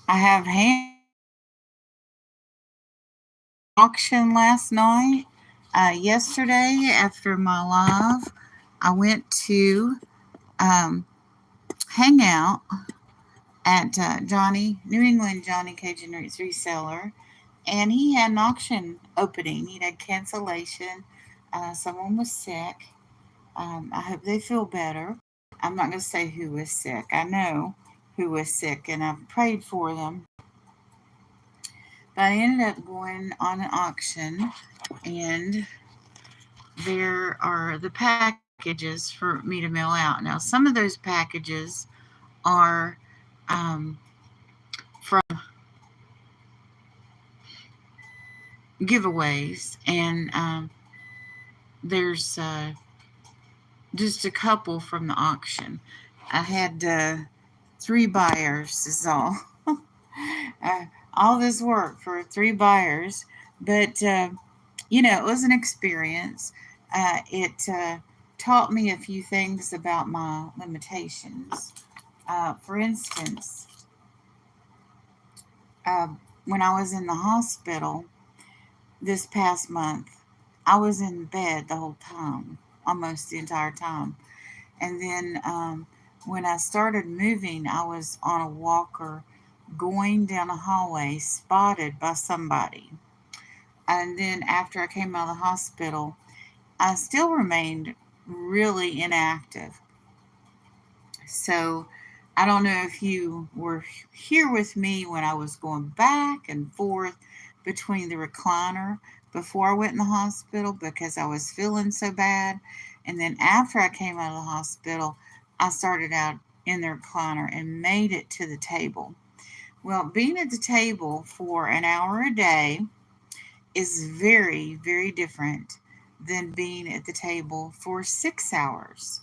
I have auction last night. Yesterday, after my live, I went to um, hang out at Johnny New England Johnny Cajun Roots Reseller, and he had an auction opening. He had cancellation. Someone was sick. I hope they feel better. I'm not going to say who was sick. I know who was sick, and I've prayed for them. But I ended up going on an auction, and there are the packages for me to mail out. Now, some of those packages are um, from giveaways, and there's just a couple from the auction. I had three buyers, is all. All this work for three buyers, but it was an experience. It taught me a few things about my limitations. For instance, uh, when I was in the hospital this past month, I was in bed the whole time, almost the entire time. And then when I started moving, I was on a walker going down a hallway, spotted by somebody. And then after I came out of the hospital, I still remained really inactive. So I don't know if you were here with me when I was going back and forth between the recliner before I went in the hospital because I was feeling so bad. And then after I came out of the hospital, I started out in the recliner and made it to the table. Well, being at the table for an hour a day is very, very different than being at the table for 6 hours.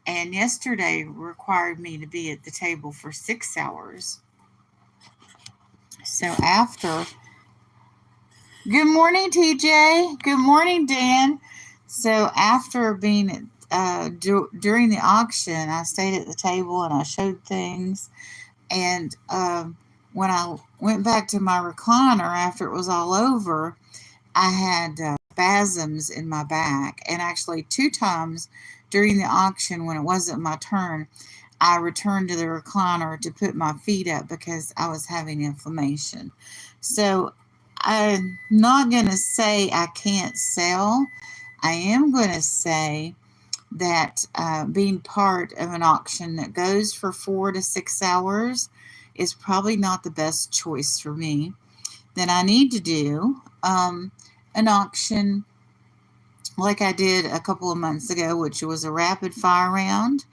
And yesterday required me to be at the table for 6 hours. So after, good morning, TJ. Good morning, Dan. So after being during the auction, I stayed at the table and I showed things. And when I went back to my recliner after it was all over, I had spasms in my back. And actually, two times during the auction when it wasn't my turn, I returned to the recliner to put my feet up because I was having inflammation. So I'm not going to say I can't sell. I am going to say that being part of an auction that goes for 4 to 6 hours is probably not the best choice for me. Then I need to do an auction like I did a couple of months ago, which was a rapid fire round,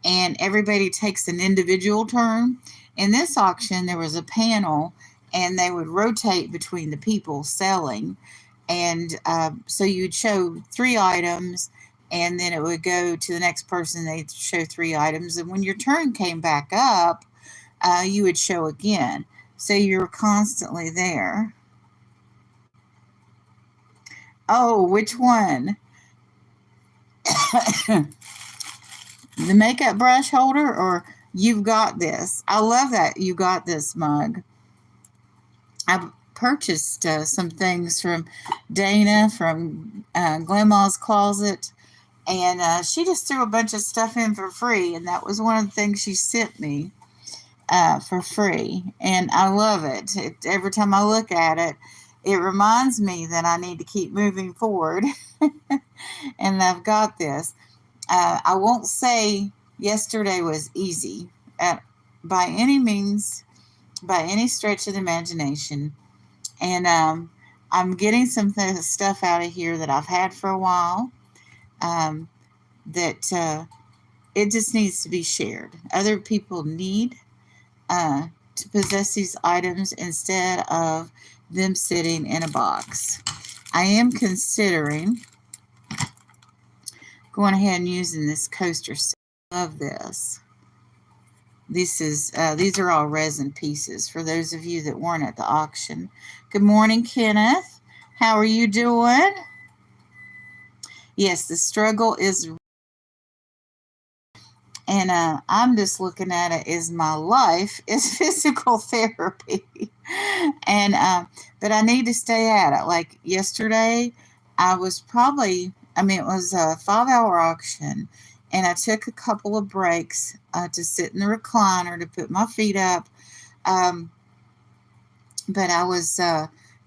and everybody takes an individual turn. In this auction, there was a panel, and they would rotate between the people selling. And so you'd show three items, and then it would go to the next person. They'd show three items. And when your turn came back up, you would show again. So you were constantly there. Oh, which one? The makeup brush holder or you've got this? I love that you got this mug. I purchased some things from Dana from Grandma's Closet, and she just threw a bunch of stuff in for free, and that was one of the things she sent me for free, and I love it. Every time I look at it, it reminds me that I need to keep moving forward, and I've got this. I won't say yesterday was easy by any means, by any stretch of the imagination. And I'm getting some stuff out of here that I've had for a while um, that it just needs to be shared. Other people need to possess these items instead of them sitting in a box. I am considering going ahead and using this coaster set. I love this. These are all resin pieces for those of you that weren't at the auction. Good morning, Kenneth. How are you doing? Yes, the struggle is And I'm just looking at it as my life is physical therapy. And but I need to stay at it. Like yesterday, I was probably, I mean, it was a 5 hour auction, and I took a couple of breaks to sit in the recliner to put my feet up. Um, but I was,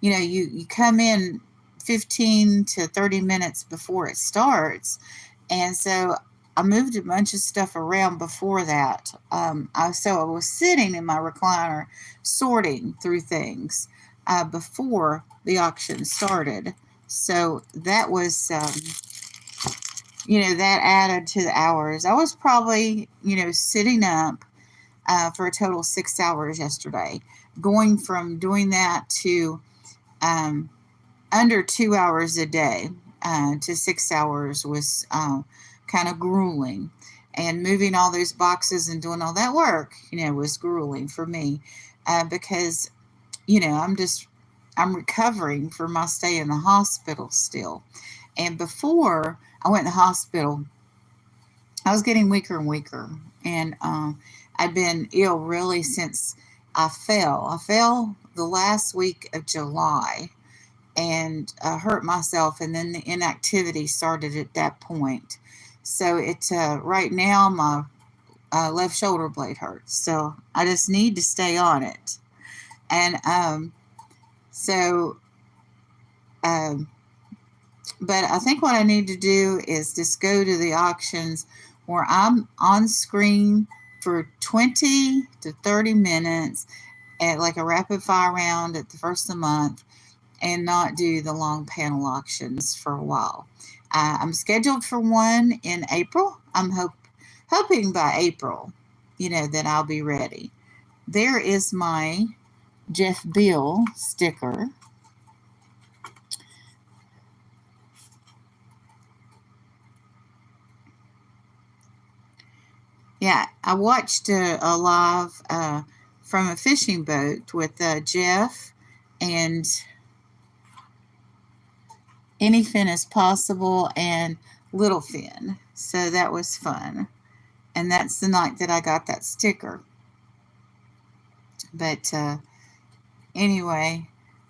you come in 15 to 30 minutes before it starts. And so I moved a bunch of stuff around before that. So I was sitting in my recliner sorting through things before the auction started. So that was, that added to the hours. I was probably, sitting up for a total of 6 hours yesterday. Going from doing that to um, under 2 hours a day to 6 hours was kind of grueling. And moving all those boxes and doing all that work, was grueling for me because, I'm recovering from my stay in the hospital still. And before I went in the hospital, I was getting weaker and weaker. And I'd been ill really since I fell. I fell the last week of July and hurt myself, and then the inactivity started at that point. So right now my left shoulder blade hurts, so I just need to stay on it. And so, um, but I think what I need to do is just go to the auctions where I'm on screen for 20 to 30 minutes at like a rapid fire round at the first of the month, and not do the long panel auctions for a while. I'm scheduled for one in April. Hoping by April, that I'll be ready. There is my Jeff Bill sticker. Yeah, I watched a live from a fishing boat with Jeff and Anyfin Is Possible and Little Fin. So that was fun. And that's the night that I got that sticker. But anyway,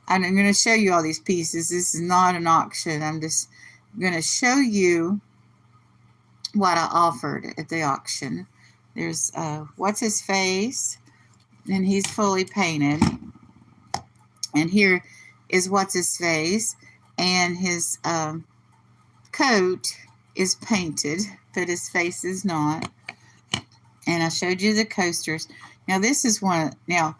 I'm going to show you all these pieces. This is not an auction. I'm just going to show you what I offered at the auction. There's What's His Face, and he's fully painted. And here is What's His Face, and his coat is painted, but his face is not. And I showed you the coasters. Now this is one. Now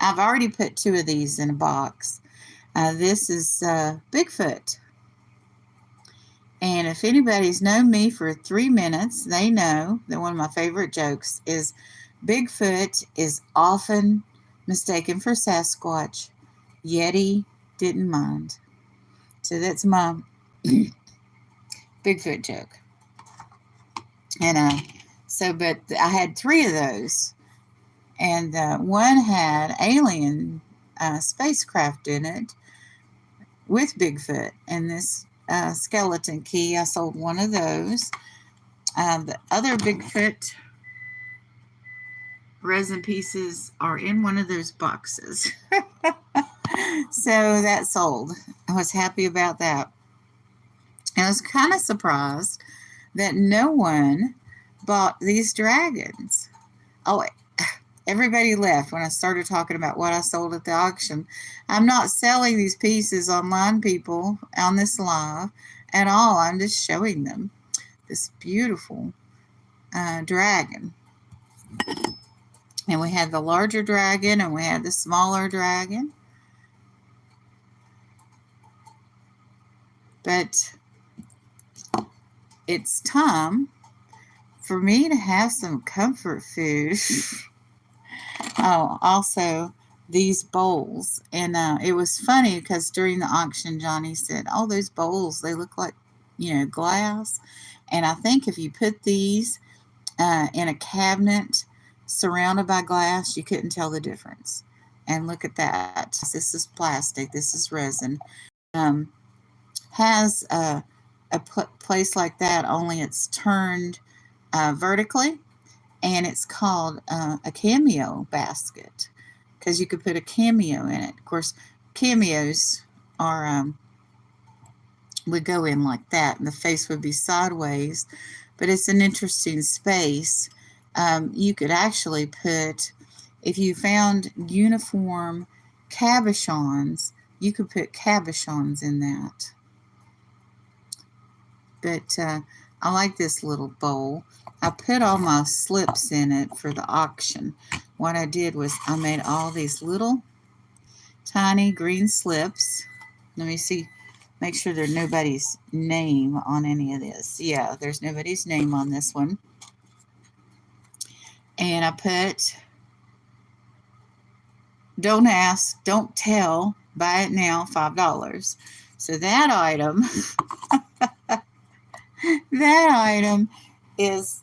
I've already put two of these in a box. This is Bigfoot. And if anybody's known me for 3 minutes, they know that one of my favorite jokes is Bigfoot is often mistaken for Sasquatch. Yeti didn't mind. So that's my Bigfoot joke. And but I had 3 of those. And one had alien spacecraft in it with Bigfoot. And this skeleton key, I sold one of those. The other Bigfoot resin pieces are in one of those boxes. So that sold. I was happy about that. I was kind of surprised that no one bought these dragons. Oh, everybody left when I started talking about what I sold at the auction. I'm not selling these pieces online, people, on this live at all. I'm just showing them this beautiful dragon. And we had the larger dragon and we had the smaller dragon. But it's time for me to have some comfort food. Oh, also these bowls. And it was funny because during the auction, Johnny said, oh, those bowls, they look like, glass. And I think if you put these in a cabinet surrounded by glass, you couldn't tell the difference. And look at that. This is plastic. This is resin. Has a place like that, only it's turned vertically, and it's called a cameo basket because you could put a cameo in it. Of course, cameos are would go in like that, and the face would be sideways, but it's an interesting space. You could actually put, if you found uniform cabochons, you could put cabochons in that. But I like this little bowl. I put all my slips in it for the auction. What I did was I made all these little tiny green slips. Let me see, make sure there's nobody's name on any of this. Yeah, there's nobody's name on this one. And I put, don't ask, don't tell, buy it now, $5. So that item, that item is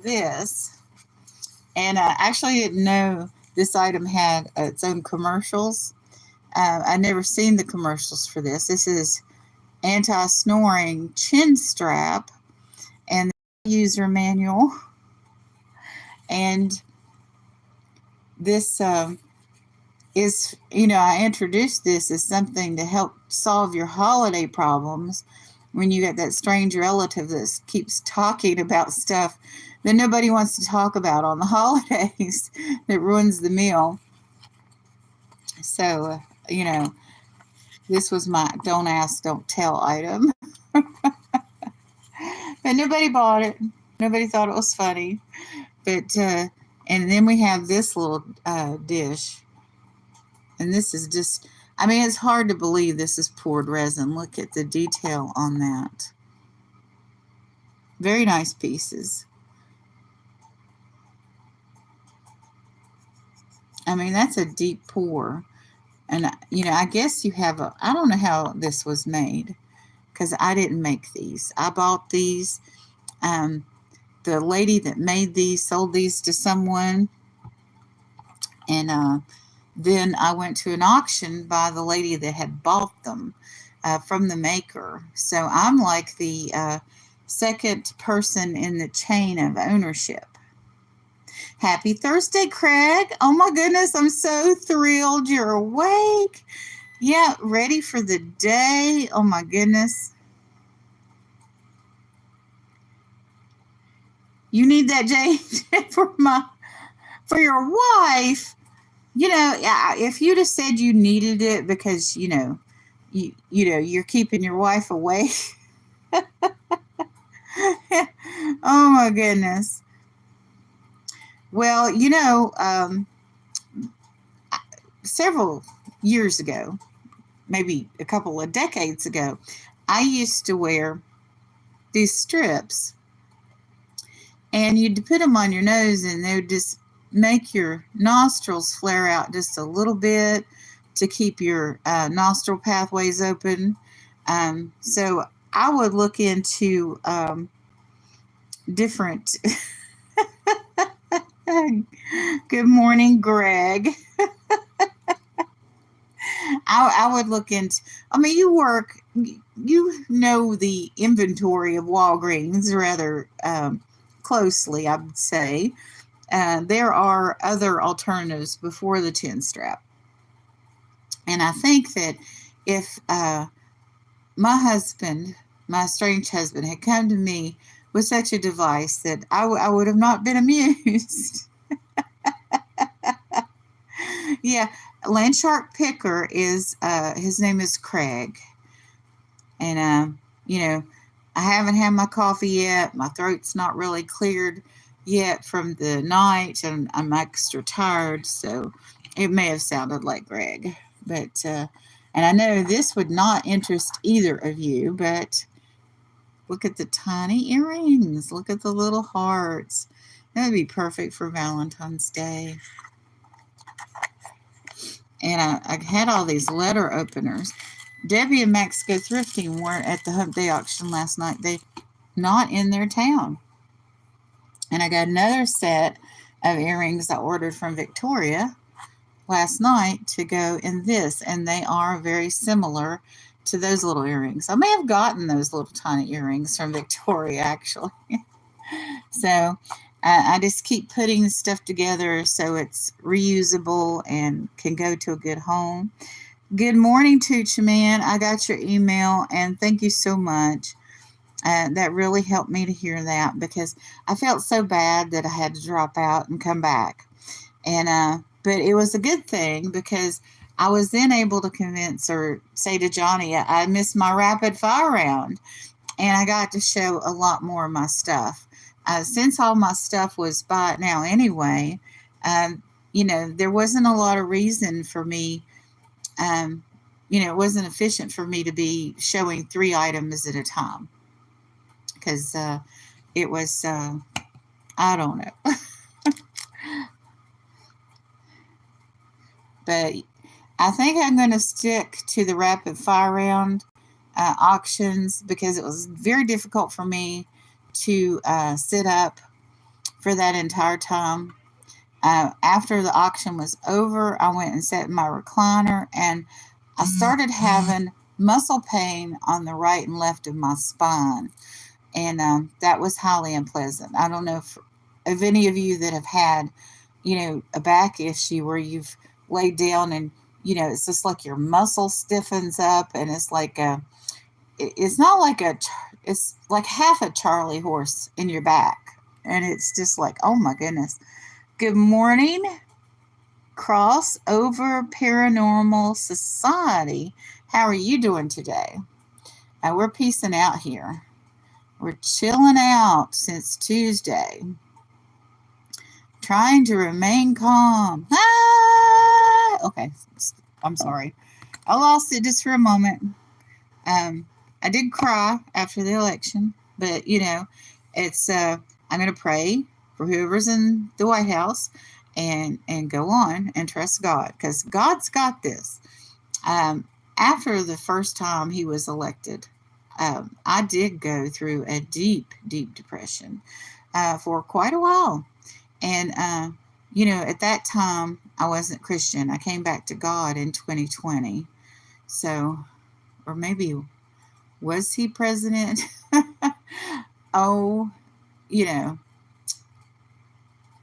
this. And I actually didn't know this item had its own commercials. I'd never seen the commercials for this. This is anti-snoring chin strap and the user manual. And this is, I introduced this as something to help solve your holiday problems when you get that strange relative that keeps talking about stuff that nobody wants to talk about on the holidays that ruins the meal. So, this was my don't ask, don't tell item. But nobody bought it. Nobody thought it was funny. But, and then we have this little dish. And this is just, it's hard to believe this is poured resin. Look at the detail on that. Very nice pieces. That's a deep pour. And, I guess you have I don't know how this was made because I didn't make these. I bought these. The lady that made these sold these to someone. And then I went to an auction by the lady that had bought them from the maker. So I'm like the second person in the chain of ownership. Happy Thursday, Craig. Oh my goodness, I'm so thrilled you're awake. Yeah, ready for the day. Oh my goodness. You need that, Jane, for your wife. If you'd have said you needed it because, you're keeping your wife awake. Oh my goodness. Well, several years ago, maybe a couple of decades ago, I used to wear these strips, and you'd put them on your nose, and they would just make your nostrils flare out just a little bit to keep your nostril pathways open. So I would look into different... Good morning, Greg. I would look into, you know the inventory of Walgreens rather closely, I would say. There are other alternatives before the chin strap. And I think that if my husband, my estranged husband, had come to me with such a device, that I would have not been amused. Yeah, Landshark Picker is, his name is Craig. And, I haven't had my coffee yet. My throat's not really cleared yet from the night, and I'm extra tired, so it may have sounded like Greg. But, and I know this would not interest either of you, but look at the tiny earrings. Look at the little hearts. That would be perfect for Valentine's Day. And I had all these letter openers. Debbie and Max Go Thrifting weren't at the Hump Day auction last night. They not in their town. And I got another set of earrings I ordered from Victoria last night to go in this. And they are very similar to those little earrings. I may have gotten those little tiny earrings from Victoria, actually. So I just keep putting stuff together so it's reusable and can go to a good home. Good morning, Tooch Man. I got your email and thank you so much. That really helped me to hear that because I felt so bad that I had to drop out and come back. And but it was a good thing because I was then able to convince or say to Johnny I missed my rapid fire round, and I got to show a lot more of my stuff. Since all my stuff was bought now anyway, there wasn't a lot of reason for me. Um, it wasn't efficient for me to be showing 3 items at a time because it was, I don't know. But I think I'm going to stick to the rapid fire round auctions because it was very difficult for me to sit up for that entire time. After the auction was over, I went and sat in my recliner and I started having muscle pain on the right and left of my spine. And that was highly unpleasant. I don't know if any of you that have had, a back issue where you've laid down and, it's just like your muscle stiffens up and it's like it's not like it's like half a Charlie horse in your back. And it's just like, oh my goodness. Good morning, Crossover Paranormal Society. How are you doing today? We're peacing out here. We're chilling out since Tuesday. Trying to remain calm. Ah! Okay, I'm sorry. I lost it just for a moment. I did cry after the election, but it's I'm going to pray for whoever's in the White House and go on and trust God because God's got this. After the first time he was elected, I did go through a deep, deep depression for quite a while. And, at that time, I wasn't Christian. I came back to God in 2020. So, or maybe, was he president? Oh,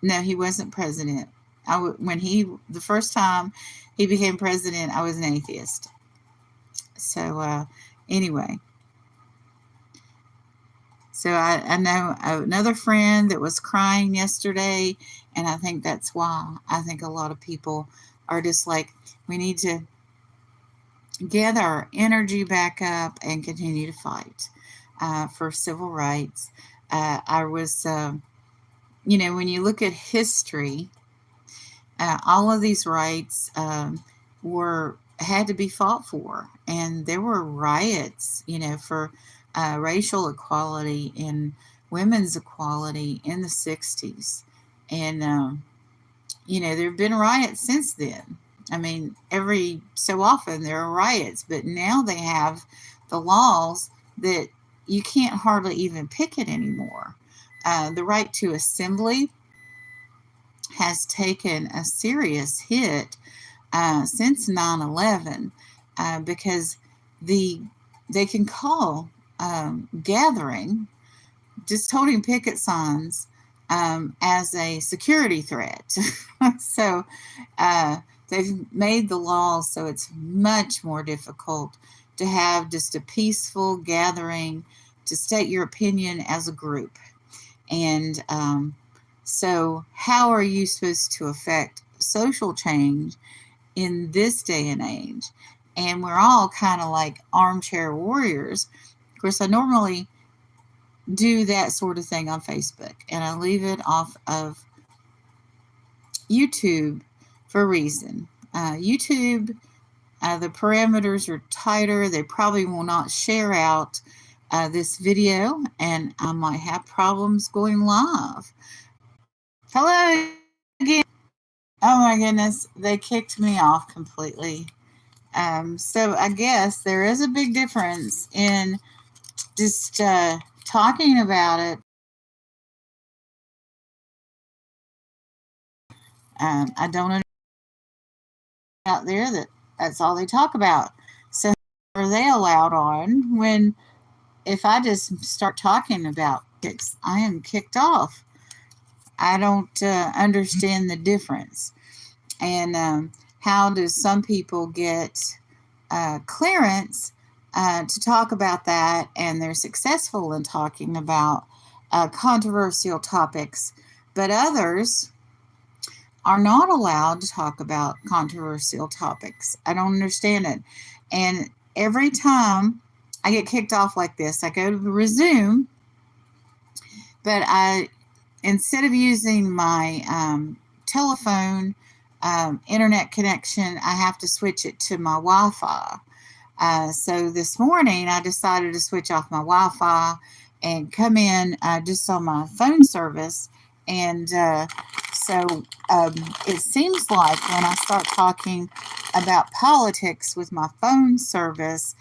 no, he wasn't president. The first time he became president, I was an atheist. So, anyway. So I know another friend that was crying yesterday, and I think that's why I think a lot of people are just like, we need to gather our energy back up and continue to fight for civil rights. I was, when you look at history, all of these rights had to be fought for, and there were riots, for racial equality and women's equality in the 60s. And, there have been riots since then. I mean, every so often there are riots, but now they have the laws that you can't hardly even picket anymore. The right to assembly has taken a serious hit since 9/11 because they can call gathering, just holding picket signs as a security threat. So they've made the laws so it's much more difficult to have just a peaceful gathering to state your opinion as a group. And so how are you supposed to affect social change in this day and age? And we're all kind of like armchair warriors. Of course, I normally do that sort of thing on Facebook, and I leave it off of YouTube for a reason. YouTube, the parameters are tighter. They probably will not share out this video, and I might have problems going live. Hello again. Oh my goodness, they kicked me off completely. So I guess there is a big difference in just talking about it. I don't know out there that's all they talk about. So are they allowed on when if I just start talking about I am kicked off. I don't understand the difference. And how do some people get clearance to talk about that, and they're successful in talking about controversial topics, but others are not allowed to talk about controversial topics? I don't understand it. And every time I get kicked off like this, I go to resume, but instead of using my telephone internet connection, I have to switch it to my Wi-Fi. So this morning, I decided to switch off my Wi-Fi and come in just on my phone service. And so it seems like when I start talking about politics with my phone service,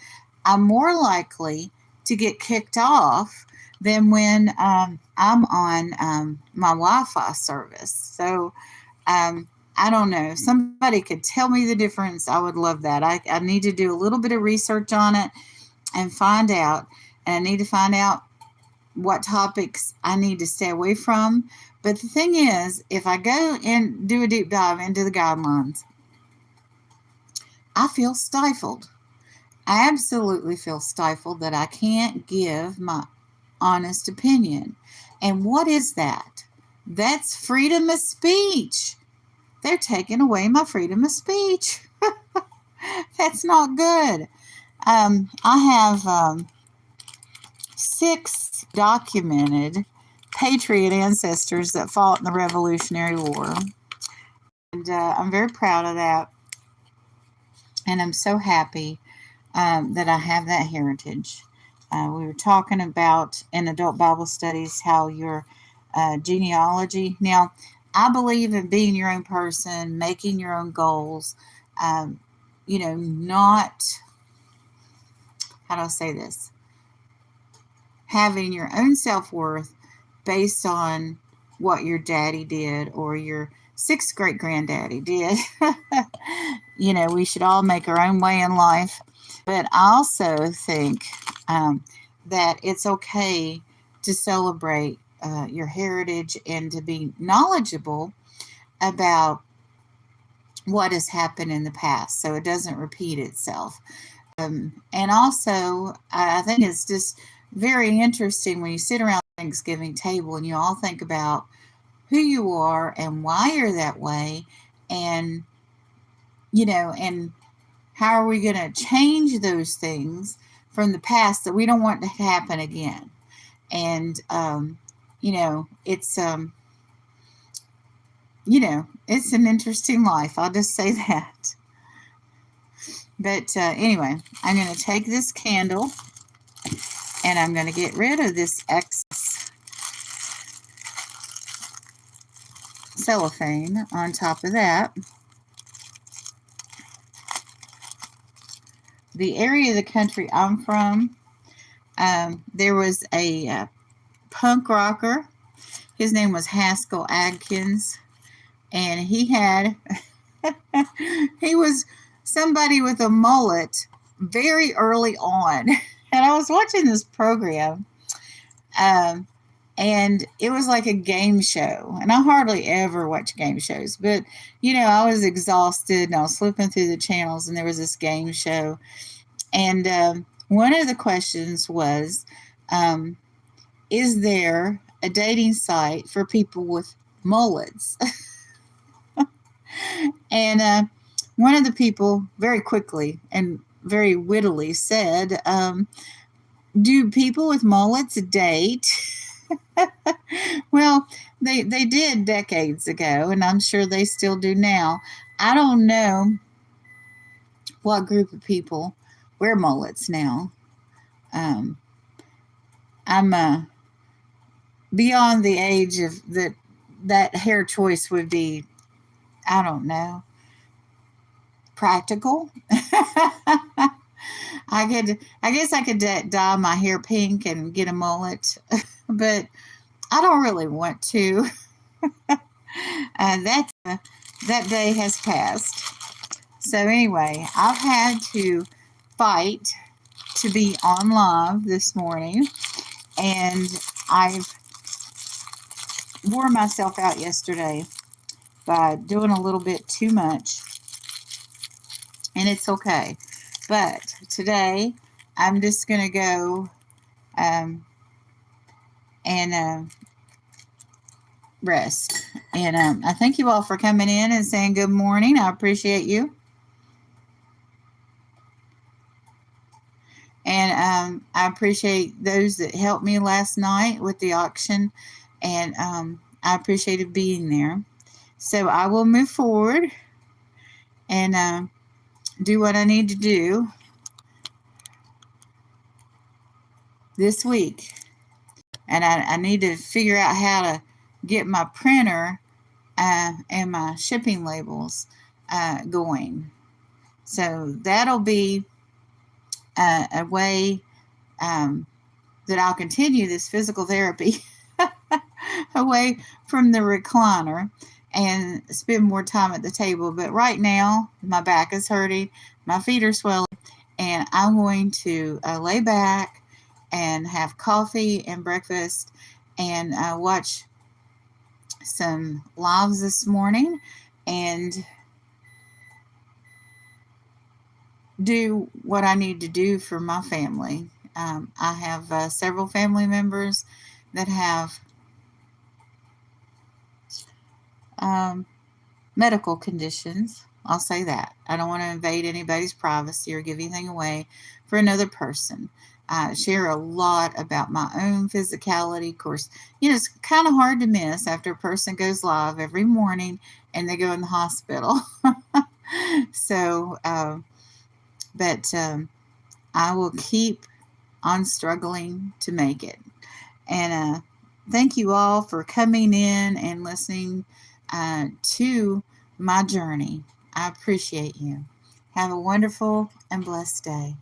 I'm more likely to get kicked off than when I'm on my Wi-Fi service. So I don't know. If somebody could tell me the difference, I would love that. I need to do a little bit of research on it and find out. And I need to find out what topics I need to stay away from. But the thing is, if I go and do a deep dive into the guidelines, I feel stifled. I absolutely feel stifled that I can't give my honest opinion. And what is that? That's freedom of speech. They're taking away my freedom of speech. That's not good. I have 6 documented patriot ancestors that fought in the Revolutionary War. And I'm very proud of that. And I'm so happy that I have that heritage. We were talking about in adult Bible studies how your genealogy. Now, I believe in being your own person, making your own goals, not, how do I say this? Having your own self-worth based on what your daddy did or your 6th great granddaddy did. We should all make our own way in life. But I also think that it's okay to celebrate your heritage and to be knowledgeable about what has happened in the past so it doesn't repeat itself. And also, I think it's just very interesting when you sit around the Thanksgiving table and you all think about who you are and why you're that way, and and how are we going to change those things from the past that we don't want to happen again. And it's it's an interesting life, I'll just say that. But anyway, I'm going to take this candle and I'm going to get rid of this excess cellophane on top of that. The area of the country I'm from, there was a punk rocker. His name was Haskell Adkins, and he was somebody with a mullet very early on. And I was watching this program, and it was like a game show. And I hardly ever watch game shows, but I was exhausted and I was flipping through the channels, and there was this game show. And one of the questions was, is there a dating site for people with mullets? And one of the people very quickly and very wittily said, do people with mullets date? Well, they did decades ago, and I'm sure they still do now. I don't know what group of people wear mullets now. I'm beyond the age of that hair choice would be, I don't know, practical. I guess I could dye my hair pink and get a mullet, but I don't really want to. That day has passed. So anyway, I've had to fight to be on live this morning, and I've wore myself out yesterday by doing a little bit too much, and it's okay. But today, I'm just going to go um, and rest. And I thank you all for coming in and saying good morning. I appreciate you. And I appreciate those that helped me last night with the auction. And I appreciated being there. So I will move forward and do what I need to do this week. And I need to figure out how to get my printer and my shipping labels going. So that'll be a way that I'll continue this physical therapy away from the recliner and spend more time at the table. But right now, my back is hurting, my feet are swelling, and I'm going to lay back and have coffee and breakfast and watch some lives this morning and do what I need to do for my family. I have several family members that have medical conditions. I'll say that. I don't want to invade anybody's privacy or give anything away for another person. I share a lot about my own physicality. Of course, it's kind of hard to miss after a person goes live every morning and they go in the hospital. So, but I will keep on struggling to make it. And thank you all for coming in and listening to my journey. I appreciate you. Have a wonderful and blessed day.